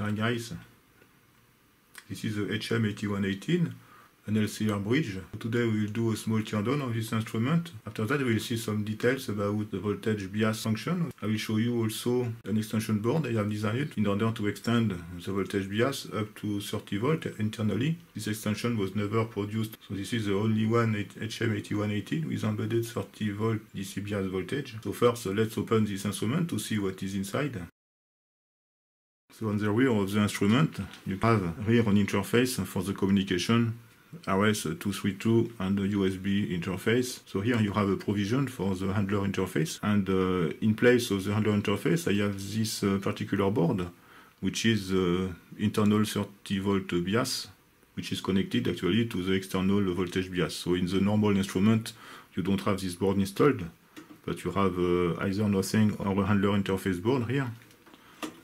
Hi guys, this is the HM8118, an LCR bridge. Today we will do a small teardown of this instrument. After that we will see some details about the voltage bias function. I will show you also an extension board I have designed in order to extend the voltage bias up to 30 volt internally. This extension was never produced, so this is the only one HM8118 with embedded 30 volt DC bias voltage. So first let's open this instrument to see what is inside. So on the rear of the instrument, you have here an interface for the communication, RS232 and a USB interface. So here you have a provision for the handler interface, and in place of the handler interface I have this particular board, which is internal 30 volt bias, which is connected actually to the external voltage bias. So in the normal instrument you don't have this board installed, but you have either nothing or a handler interface board here.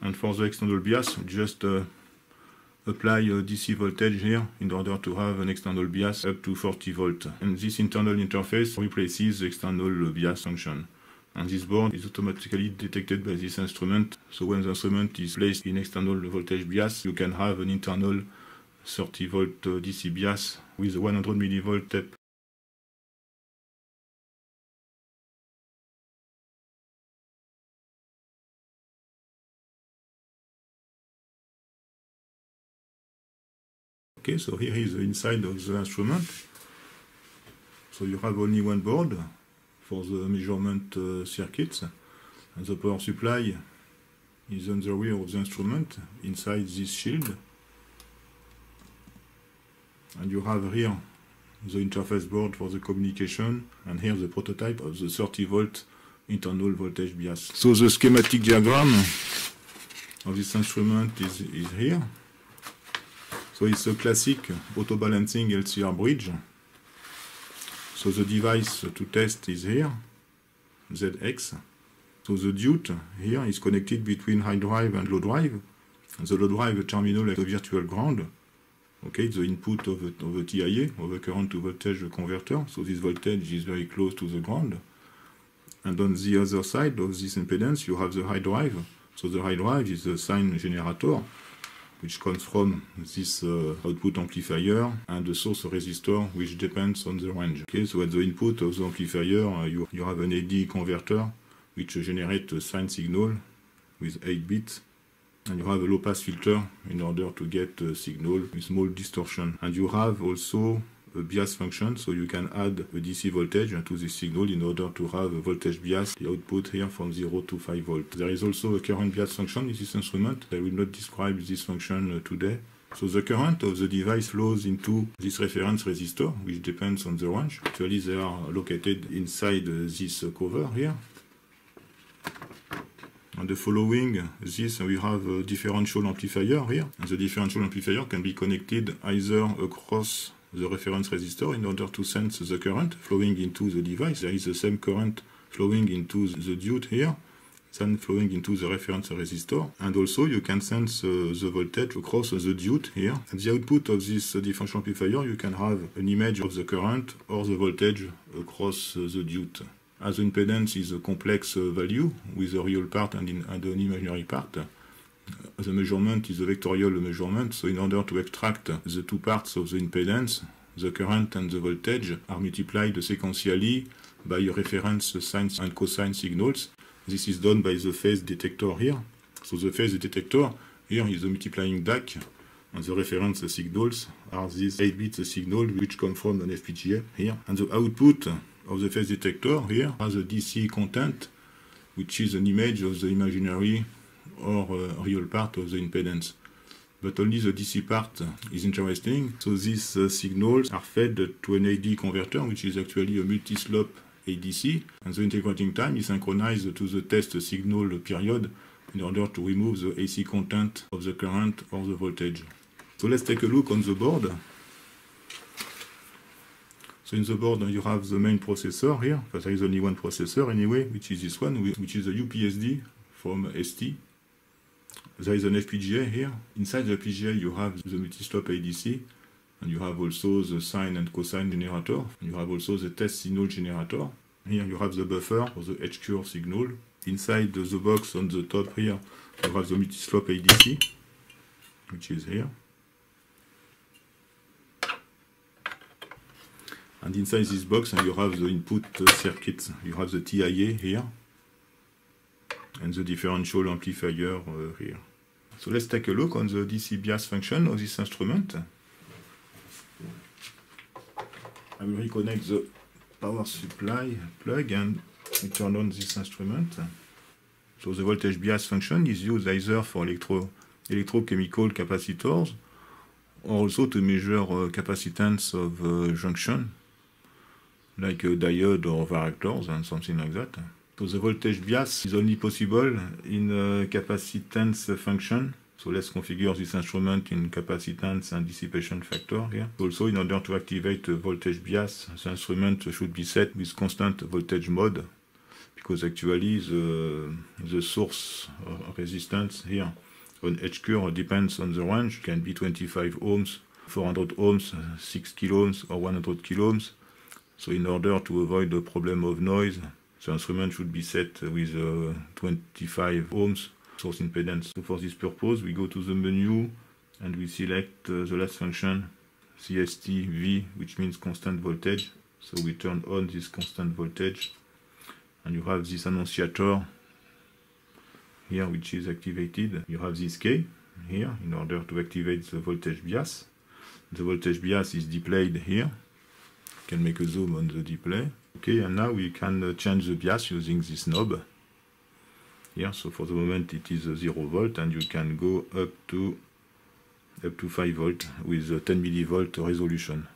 And for the external bias, just apply a DC voltage here in order to have an external bias up to 40 volt. And this internal interface replaces the external bias function. And this board is automatically detected by this instrument. So when the instrument is placed in external voltage bias, you can have an internal 30 volt DC bias with a 100 millivolt tape. Okay, so here is the inside of the instrument. So you have only one board for the measurement circuits, and the power supply is on the rear of the instrument inside this shield. And you have here the interface board for the communication, and here the prototype of the 30 volt internal voltage bias. So the schematic diagram of this instrument is here. So it's a classic auto-balancing LCR bridge. So the device to test is here, ZX. So the diode here is connected between high drive and low drive. And the low drive terminal is a virtual ground. Okay, the input of the TIA, of the current to voltage converter. So this voltage is very close to the ground. And on the other side of this impedance, you have the high drive. So the high drive is the sine generator, which comes from this output amplifier, and the source resistor, which depends on the range. Okay, so at the input of the amplifier, you have an AD converter, which generates a sine signal with 8 bits, and you have a low-pass filter in order to get a signal with small distortion. And you have also a bias function, so you can add a DC voltage to this signal in order to have a voltage bias, the output here from 0 to 5 volt. There is also a current bias function in this instrument. I will not describe this function today. So the current of the device flows into this reference resistor, which depends on the range. Actually they are located inside this cover here. And the following this, we have a differential amplifier here. And the differential amplifier can be connected either across the reference resistor in order to sense the current flowing into the device. There is the same current flowing into the diode here, then flowing into the reference resistor. And also you can sense the voltage across the diode here. At the output of this differential amplifier, you can have an image of the current or the voltage across the diode. As the impedance is a complex value with a real part and an imaginary part, the measurement is a vectorial measurement, so in order to extract the two parts of the impedance, the current and the voltage are multiplied sequentially by reference sine and cosine signals. This is done by the phase detector here. So the phase detector here is a multiplying DAC, and the reference signals are these 8-bit signals which come from an FPGA here. And the output of the phase detector here has a DC content, which is an image of the imaginary or real part of the impedance. But only the DC part is interesting. So these signals are fed to an AD converter, which is actually a multi-slope ADC, and the integrating time is synchronized to the test signal period in order to remove the AC content of the current or the voltage. So let's take a look on the board. So in the board you have the main processor here, but there is only one processor anyway, which is this one, which is a UPSD from ST. There is an FPGA here. Inside the FPGA you have the multi-slope ADC, and you have also the sine and cosine generator, and you have also the test signal generator. Here you have the buffer for the H-curve signal. Inside the box on the top here you have the multi-slope ADC. which is here. And inside this box you have the input circuits. You have the TIA here and the differential amplifier here. So let's take a look on the DC bias function of this instrument. I will reconnect the power supply plug and we turn on this instrument. So the voltage bias function is used either for electrochemical capacitors or also to measure capacitance of junction, like a diode or varactors and something like that. So the voltage bias is only possible in a capacitance function. So let's configure this instrument in capacitance and dissipation factor here. Also, in order to activate the voltage bias, the instrument should be set with constant voltage mode, because actually the source resistance here on H curve depends on the range. It can be 25 ohms, 400 ohms, 6 kilo ohms, or 100 kilo ohms. So in order to avoid the problem of noise, the instrument should be set with 25 ohms source impedance. So for this purpose, we go to the menu and we select the last function, CST-V, which means constant voltage. So we turn on this constant voltage and you have this annunciator here which is activated. You have this K here in order to activate the voltage bias. The voltage bias is displayed here. You can make a zoom on the display. Okay, and now we can change the bias using this knob here. So for the moment it is 0 volt and you can go up to 5 volt with a 10 millivolt resolution.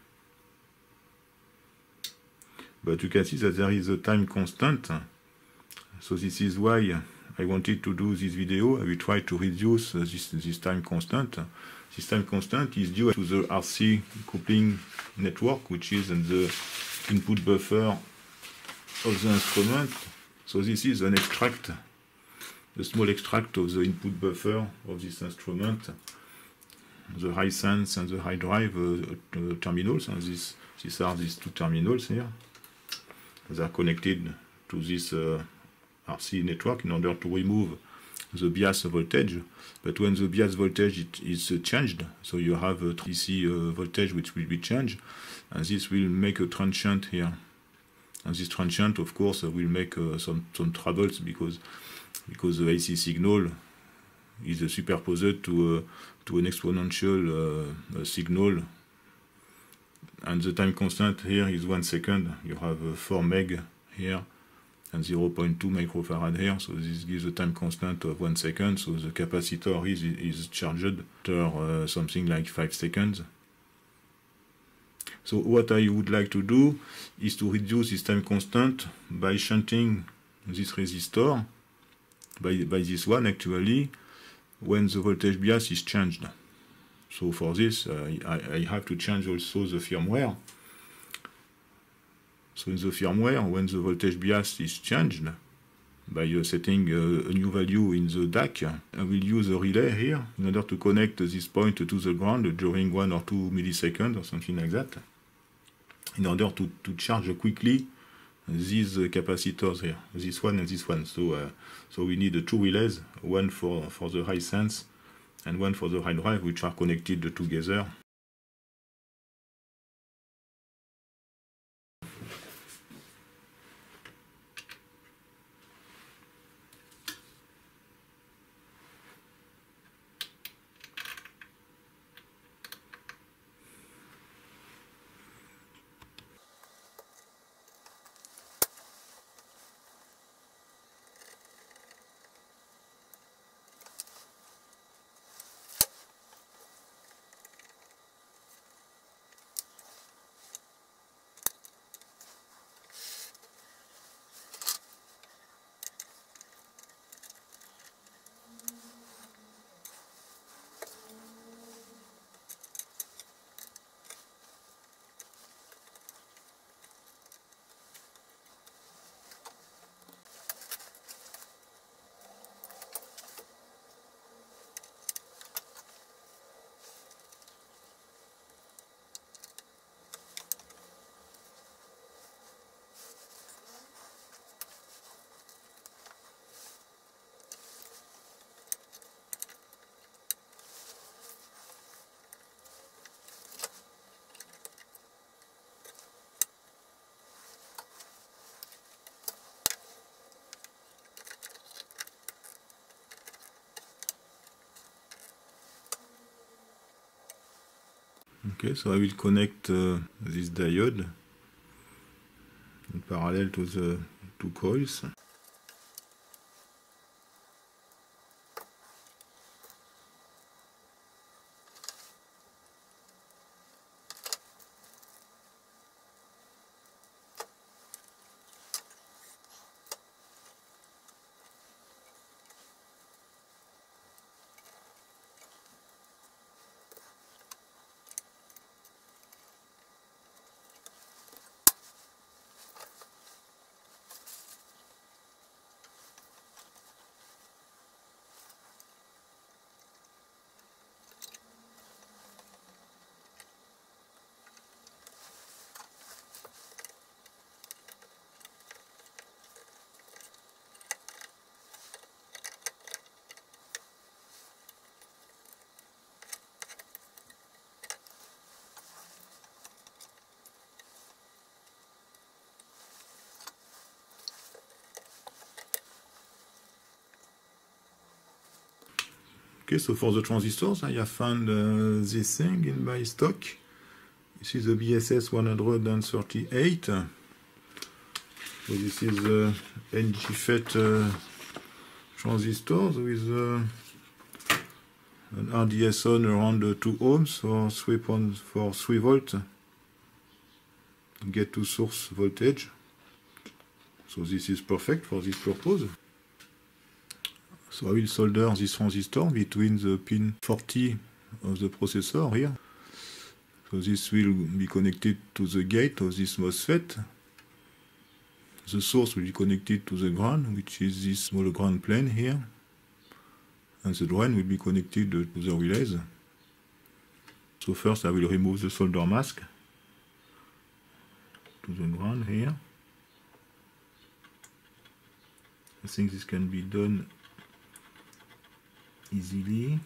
But you can see that there is a time constant. So this is why I wanted to do this video. I will try to reduce this time constant. This time constant is due to the RC coupling network, which is in the input buffer of the instrument. So this is an extract, a small extract of the input buffer of this instrument, the high sense and the high drive terminals, and these are these two terminals here. They are connected to this RC network in order to remove the bias voltage. But when the bias voltage is changed, so you have a DC voltage which will be changed, and this will make a transient here. And this transient, of course, will make some troubles because the AC signal is superposed to an exponential signal, and the time constant here is 1 second. You have 4 meg here and 0.2 microfarad here, so this gives a time constant of 1 second. So the capacitor is charged after something like 5 seconds. So what I would like to do is to reduce this time constant by shunting this resistor by this one actually when the voltage bias is changed. So for this I have to change also the firmware. So in the firmware, when the voltage bias is changed by setting a new value in the DAC, I will use a relay here in order to connect this point to the ground during 1 or 2 milliseconds or something like that, in order to charge quickly these capacitors here, this one and this one. So we need 2 relays, one for the high sense and one for the high drive, which are connected together. Okay, so I will connect this diode in parallel to the two coils. Okay, so for the transistors, I have found this thing in my stock. This is the BSS 138. So this is the NG-FET transistors with an RDS on around 2 ohms for 3 volts to get to source voltage. So this is perfect for this purpose. So I will solder this transistor between the pin 40 of the processor here. So this will be connected to the gate of this MOSFET. The source will be connected to the ground, which is this small ground plane here. And the drain will be connected to the relays. So first I will remove the solder mask to the ground here. I think this can be done easily.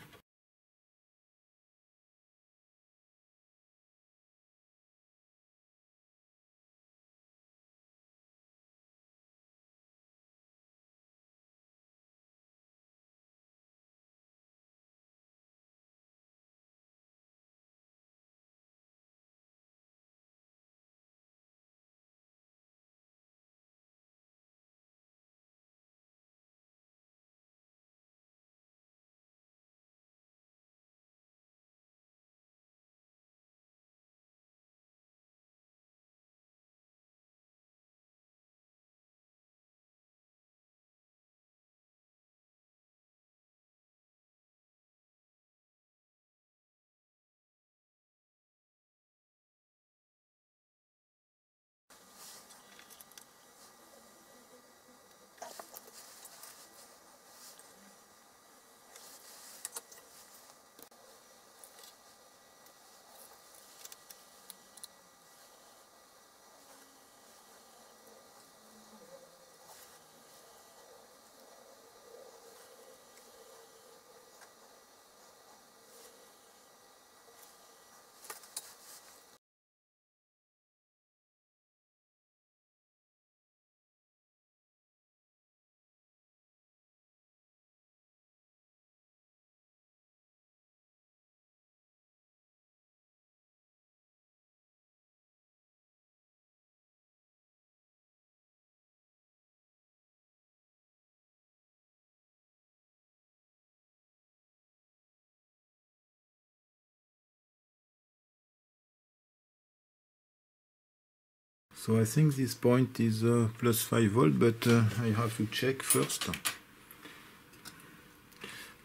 So I think this point is plus 5 volt, but I have to check first.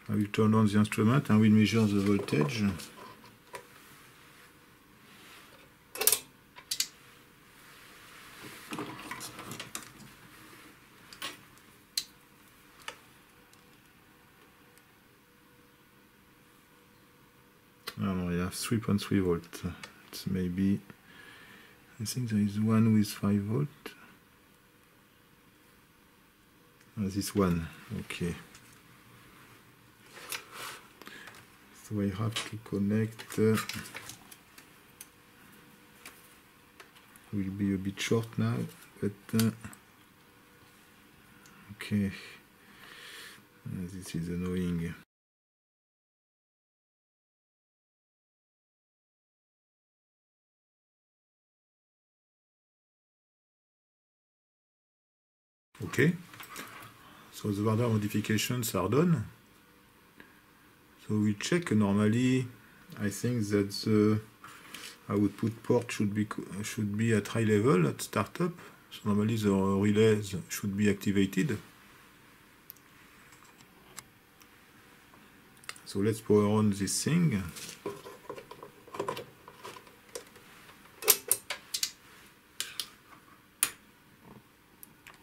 I will turn on the instrument and will measure the voltage. No, I have 3.3 volts. It's maybe, I think there is one with 5 volt. This one, okay. So I have to connect. Will be a bit short now, but okay. This is annoying. Okay, so the border modifications are done. So we check normally. I think that the output port should be at high level at startup. So normally the relays should be activated. So let's power on this thing.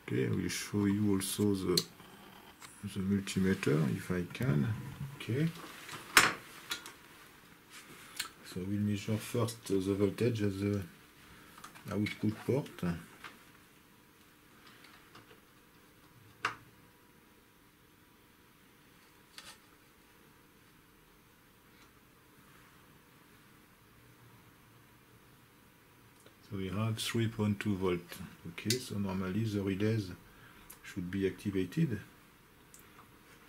Okay, I will show you also the multimeter if I can. Okay. So we'll measure first the voltage at the output port. So we have 3.2 volt. Okay, so normally the relays should be activated.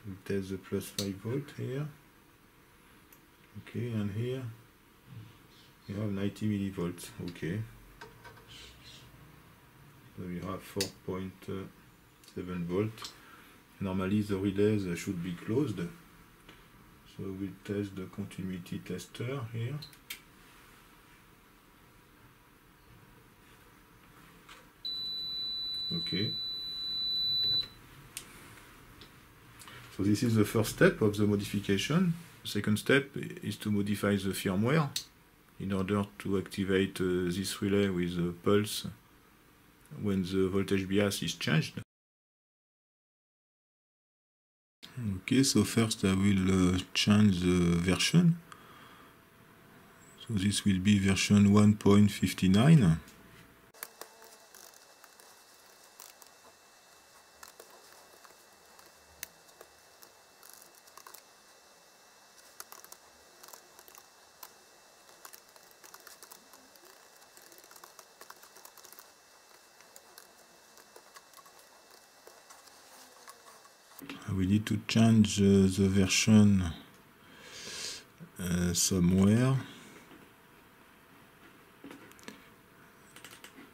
We test the plus 5 volt here. Okay, and here we have 90 millivolts. Okay. So we have 4.7 volt. Normally the relays should be closed. So we'll test the continuity tester here. Okay. So this is the first step of the modification. The second step is to modify the firmware in order to activate this relay with a pulse when the voltage bias is changed. Okay, so first I will change the version. So this will be version 1.59. We need to change the version somewhere.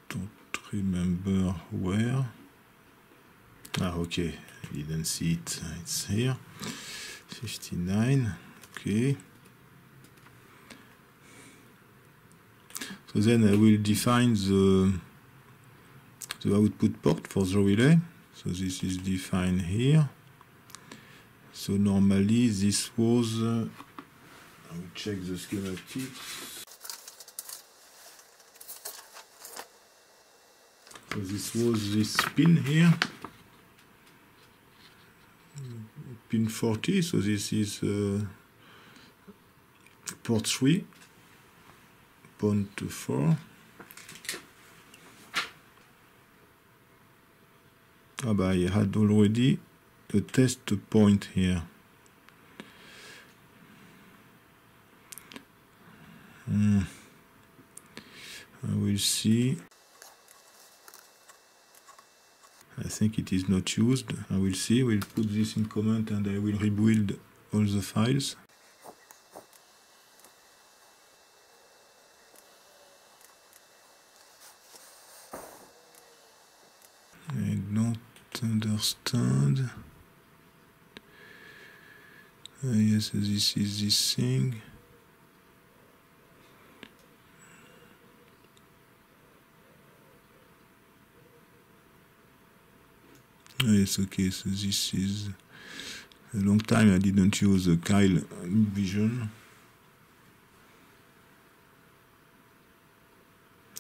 Don't remember where. Ah, okay, I didn't see it. It's here. 59. Okay. So then I will define the output port for the relay. So this is defined here. So normally this was, I will check the schematics. So this was this pin here, pin 40. So this is port 3, port 4. Ah, but I had already a test point here. I will see. I think it is not used. I will see. We'll put this in comment and I will rebuild all the files. I don't understand. Yes, this is this thing. Yes, okay, so this is a long time I didn't use the Keil Vision.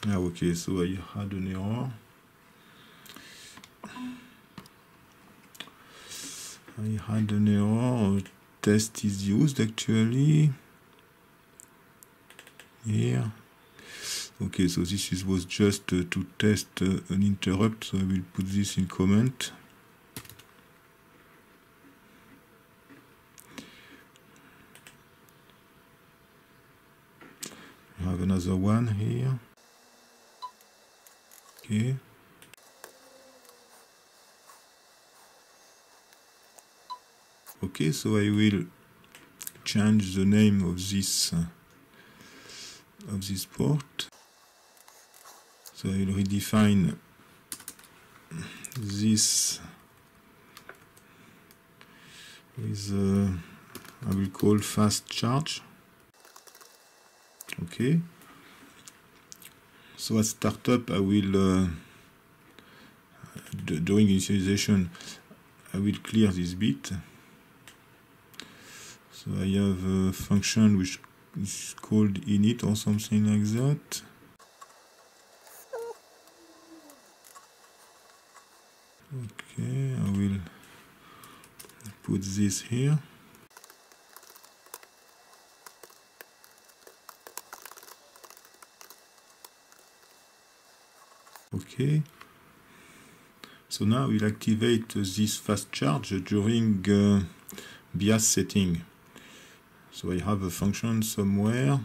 Ah, okay, so I had an error. I had an error. Test is used actually here. Okay, so this was just to test an interrupt, so I will put this in comment. I have another one here. Okay. Okay, so I will change the name of this port. So I will redefine this with I will call fast charge. Okay. So at startup, I will during initialization, I will clear this bit. So I have a function which is called init or something like that. Okay, I will put this here. Okay. So now we'll activate this fast charge during BIAS setting. So I have a function somewhere.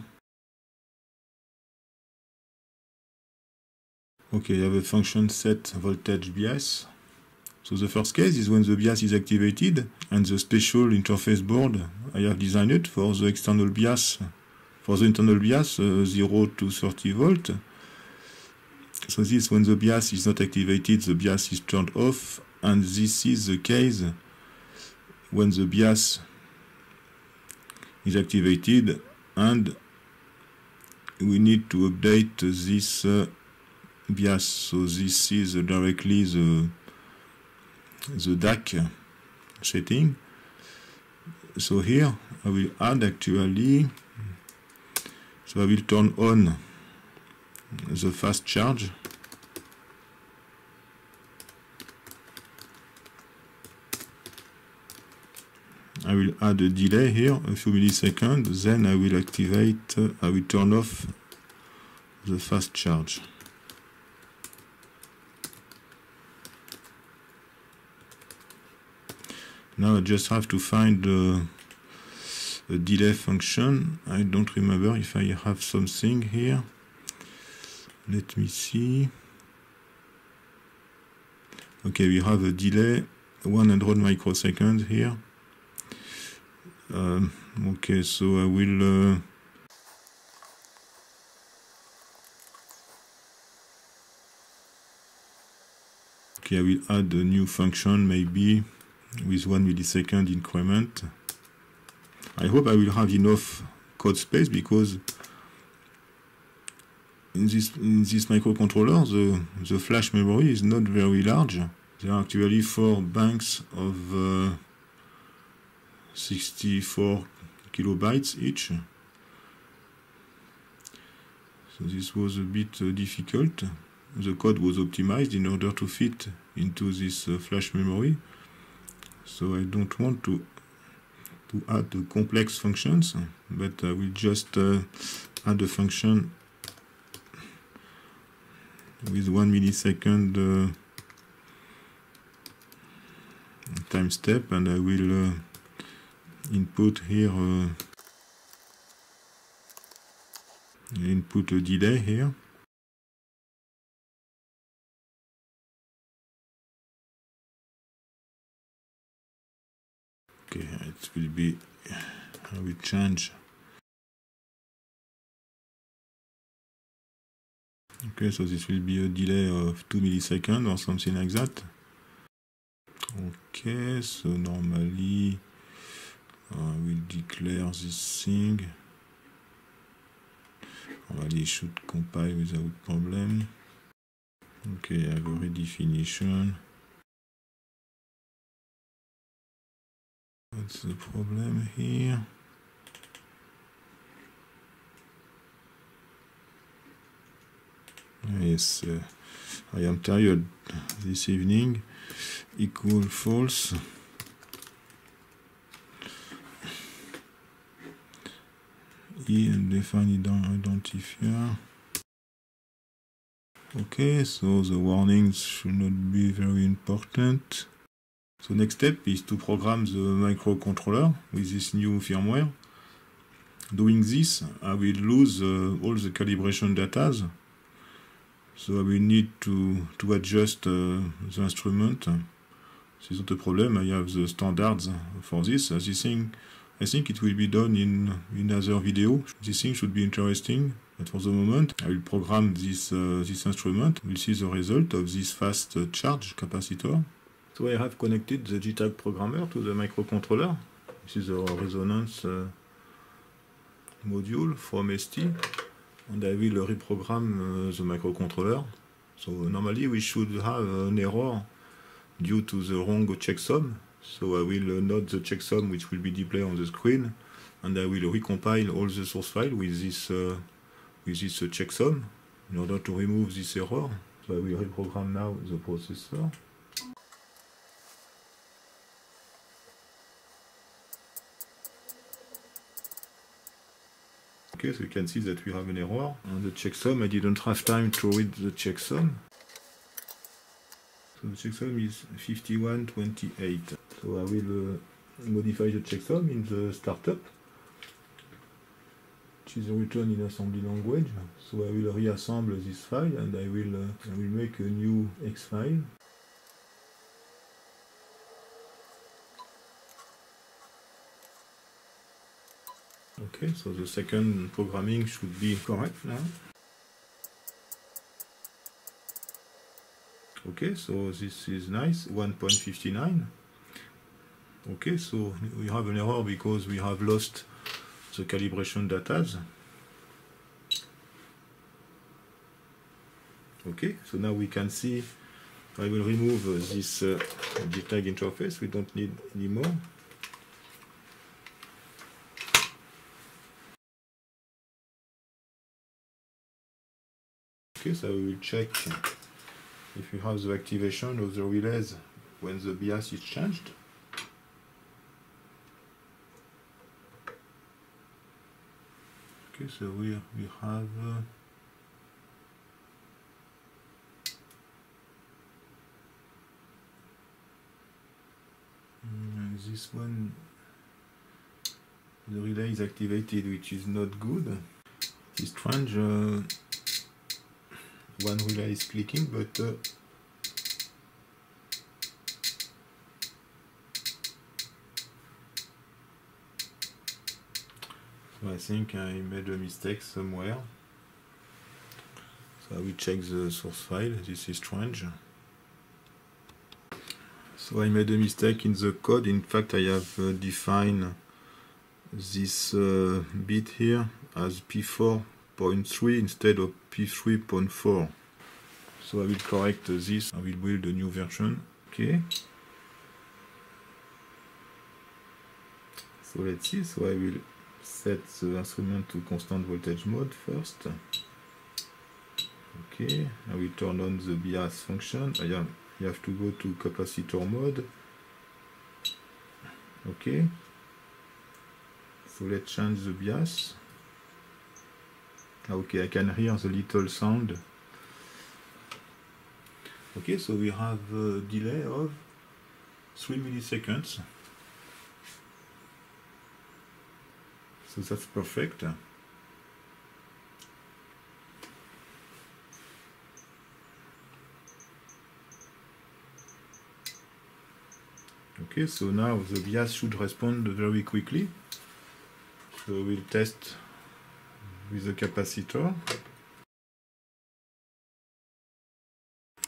Okay, I have a function set voltage BIAS. So the first case is when the BIAS is activated and the special interface board I have designed for the external BIAS, for the internal BIAS 0 to 30 volt. So this when the BIAS is not activated, the BIAS is turned off, and this is the case when the BIAS is activated and we need to update this BIAS. So this is directly the DAC setting. So here I will add actually, so I will turn on the fast charge. I will add a delay here, a few milliseconds, then I will activate, I will turn off the fast charge. Now I just have to find a delay function. I don't remember if I have something here. Let me see. Okay, we have a delay 100 microseconds here. Okay, so I will okay, I will add a new function maybe with 1 millisecond increment. I hope I will have enough code space because in this microcontroller the flash memory is not very large. There are actually 4 banks of 64 kilobytes each. So this was a bit difficult. The code was optimized in order to fit into this flash memory. So I don't want to add complex functions, but I will just add a function with 1 millisecond time step, and I will input here input a delay here. Okay, it will be, I will change. Okay, so this will be a delay of 2 milliseconds or something like that. Okay, so normally I will declare this thing. Normally it should compile without problem. Okay, I have a redefinition. What's the problem here? Yes, I am tired this evening. Equal false. And define identifier. Okay, so the warnings should not be very important. So next step is to program the microcontroller with this new firmware. Doing this, I will lose all the calibration data. So I will need to adjust the instrument. This is not a problem. I have the standards for this. This thing, I think it will be done in another video. This thing should be interesting. But for the moment, I will program this instrument. We'll see the result of this fast charge capacitor. So I have connected the JTAG programmer to the microcontroller. This is a resonance module from ST, and I will reprogram the microcontroller. So normally we should have an error due to the wrong checksum. So I will note the checksum which will be displayed on the screen, and I will recompile all the source file with this checksum in order to remove this error. So I will reprogram now the processor. Okay, so you can see that we have an error on the checksum. I didn't have time to read the checksum. So the checksum is 5128. So I will modify the checksum in the startup, which is written in assembly language. So I will reassemble this file, and I will make a new X file. Okay, so the second programming should be correct now. Okay, so this is nice, 1.59. Okay, so we have an error because we have lost the calibration data. Okay, so now we can see, I will remove this JTAG interface, we don't need anymore. Okay, so we will check if you have the activation of the relays when the BIAS is changed. Okay, so we have this one, the relay is activated, which is not good. It's strange. One relay is clicking, but so I think I made a mistake somewhere. So I will check the source file. This is strange. So I made a mistake in the code. In fact, I have defined this bit here as P4.3 instead of P3.4. So I will correct this. I will build a new version. Okay. So let's see. So I will set the instrument to constant voltage mode first. Okay. I will turn on the BIAS function. You have to go to capacitor mode. Okay. So let's change the BIAS. Okay, I can hear the little sound. Okay, so we have a delay of 3 milliseconds. So that's perfect. Okay, so now the BIAS should respond very quickly. So we'll test with the capacitor.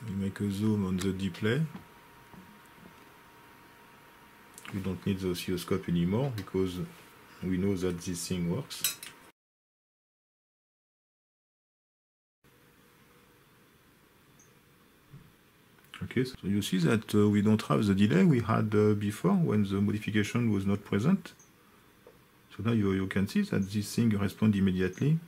We make a zoom on the display. We don't need the oscilloscope anymore because we know that this thing works. Okay, so you see that we don't have the delay we had before when the modification was not present. So now you can see that this thing responds immediately.